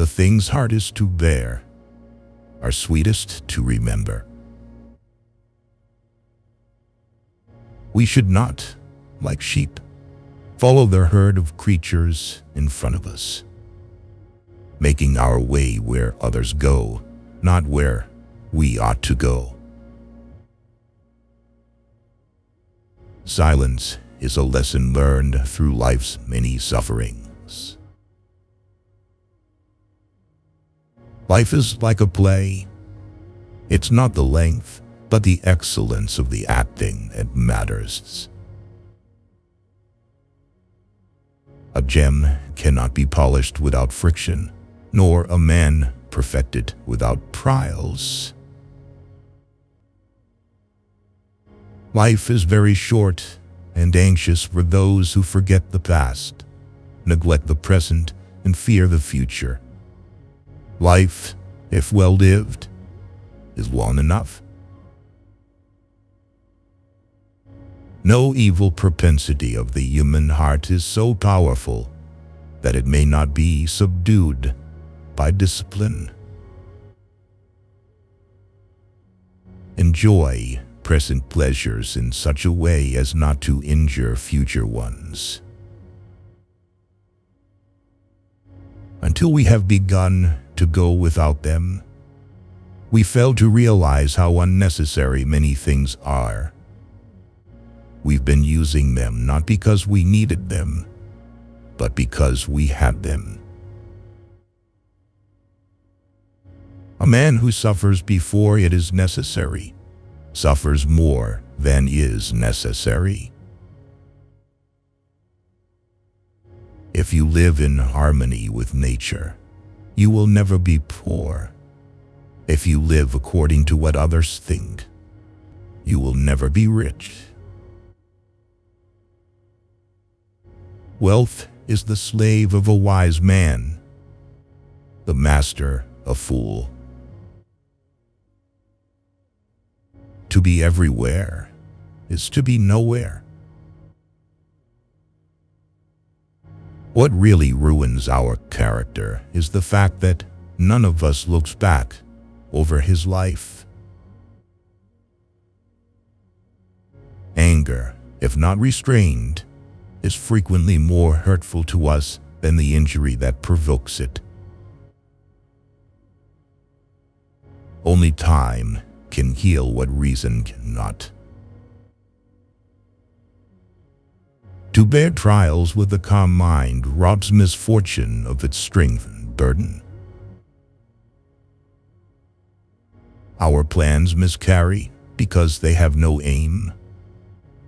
The things hardest to bear are sweetest to remember. We should not, like sheep, follow the herd of creatures in front of us, making our way where others go, not where we ought to go. Silence is a lesson learned through life's many sufferings. Life is like a play. It's not the length, but the excellence of the acting that matters. A gem cannot be polished without friction, nor a man perfected without trials. Life is very short and anxious for those who forget the past, neglect the present, and fear the future. Life, if well lived, is long enough. No evil propensity of the human heart is so powerful that it may not be subdued by discipline. Enjoy present pleasures in such a way as not to injure future ones. Until we have begun to go without them, we fail to realize how unnecessary many things are. We've been using them not because we needed them, but because we had them. A man who suffers before it is necessary suffers more than is necessary. If you live in harmony with nature, you will never be poor. If you live according to what others think, you will never be rich. Wealth is the slave of a wise man, the master a fool. To be everywhere is to be nowhere. What really ruins our character is the fact that none of us looks back over his life. Anger, if not restrained, is frequently more hurtful to us than the injury that provokes it. Only time can heal what reason cannot. To bear trials with a calm mind robs misfortune of its strength and burden. Our plans miscarry because they have no aim.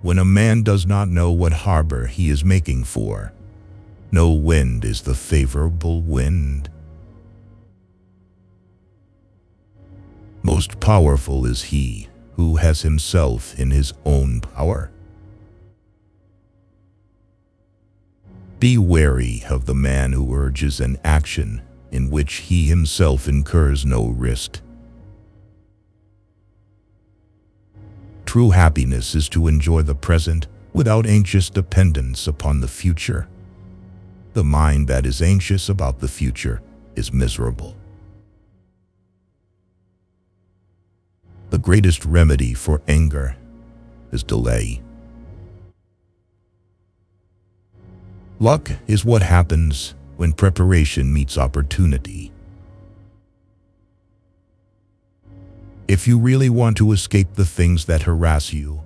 When a man does not know what harbor he is making for, no wind is the favorable wind. Most powerful is he who has himself in his own power. Be wary of the man who urges an action in which he himself incurs no risk. True happiness is to enjoy the present without anxious dependence upon the future. The mind that is anxious about the future is miserable. The greatest remedy for anger is delay. Luck is what happens when preparation meets opportunity. If you really want to escape the things that harass you,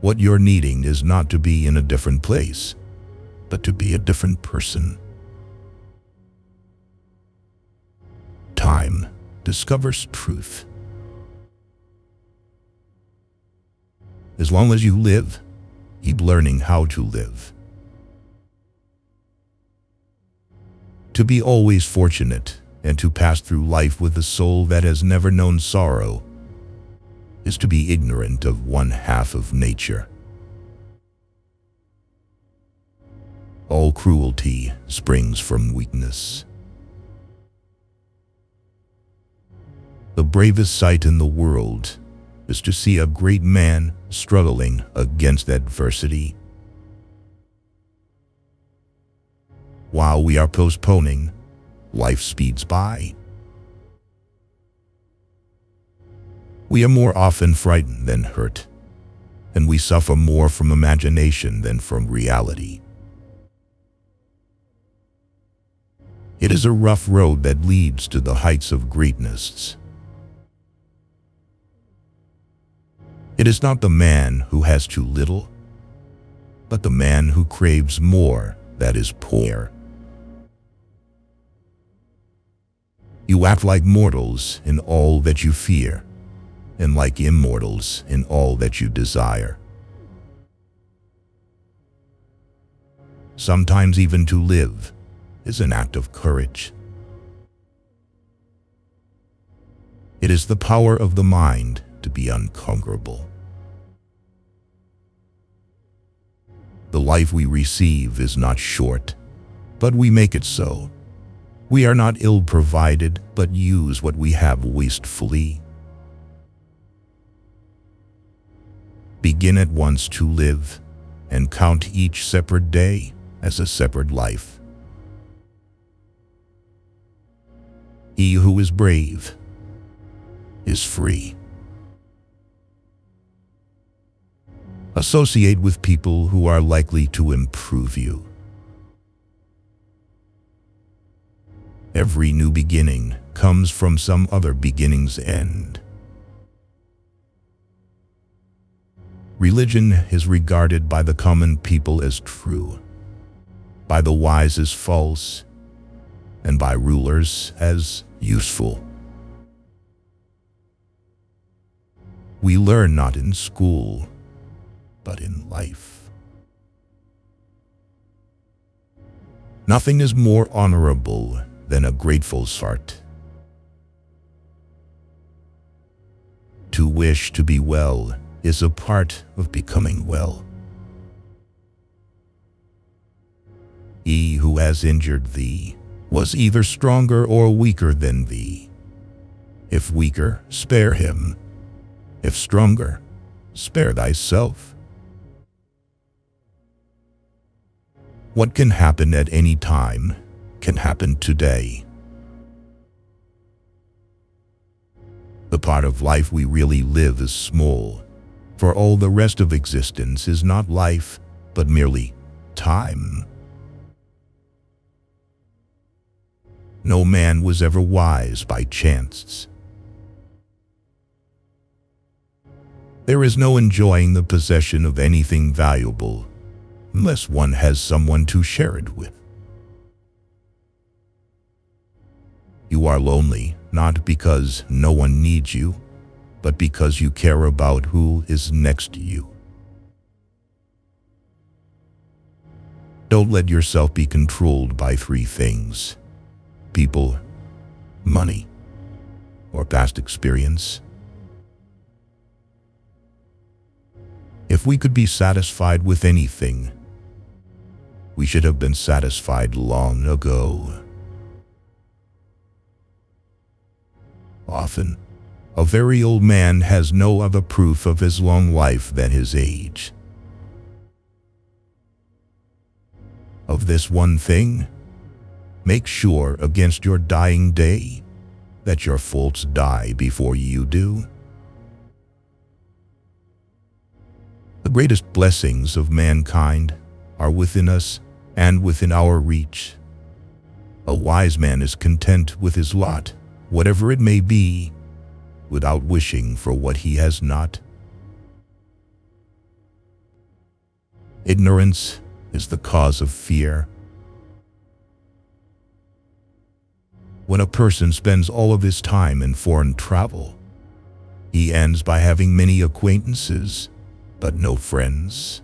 what you're needing is not to be in a different place, but to be a different person. Time discovers truth. As long as you live, keep learning how to live. To be always fortunate and to pass through life with a soul that has never known sorrow is to be ignorant of one half of nature. All cruelty springs from weakness. The bravest sight in the world is to see a great man struggling against adversity. While we are postponing, life speeds by. We are more often frightened than hurt, and we suffer more from imagination than from reality. It is a rough road that leads to the heights of greatness. It is not the man who has too little, but the man who craves more that is poor. You act like mortals in all that you fear, and like immortals in all that you desire. Sometimes even to live is an act of courage. It is the power of the mind to be unconquerable. The life we receive is not short, but we make it so. We are not ill-provided, but use what we have wastefully. Begin at once to live, and count each separate day as a separate life. He who is brave is free. Associate with people who are likely to improve you. Every new beginning comes from some other beginning's end. Religion is regarded by the common people as true, by the wise as false, and by rulers as useful. We learn not in school, but in life. Nothing is more honorable than a grateful heart. To wish to be well is a part of becoming well. He who has injured thee was either stronger or weaker than thee. If weaker, spare him. If stronger, spare thyself. What can happen at any time can happen today. The part of life we really live is small, for all the rest of existence is not life, but merely time. No man was ever wise by chance. There is no enjoying the possession of anything valuable unless one has someone to share it with. You are lonely, not because no one needs you, but because you care about who is next to you. Don't let yourself be controlled by three things: people, money, or past experience. If we could be satisfied with anything, we should have been satisfied long ago. Often, a very old man has no other proof of his long life than his age. Of this one thing, make sure against your dying day that your faults die before you do. The greatest blessings of mankind are within us and within our reach. A wise man is content with his lot, whatever it may be, without wishing for what he has not. Ignorance is the cause of fear. When a person spends all of his time in foreign travel, he ends by having many acquaintances, but no friends.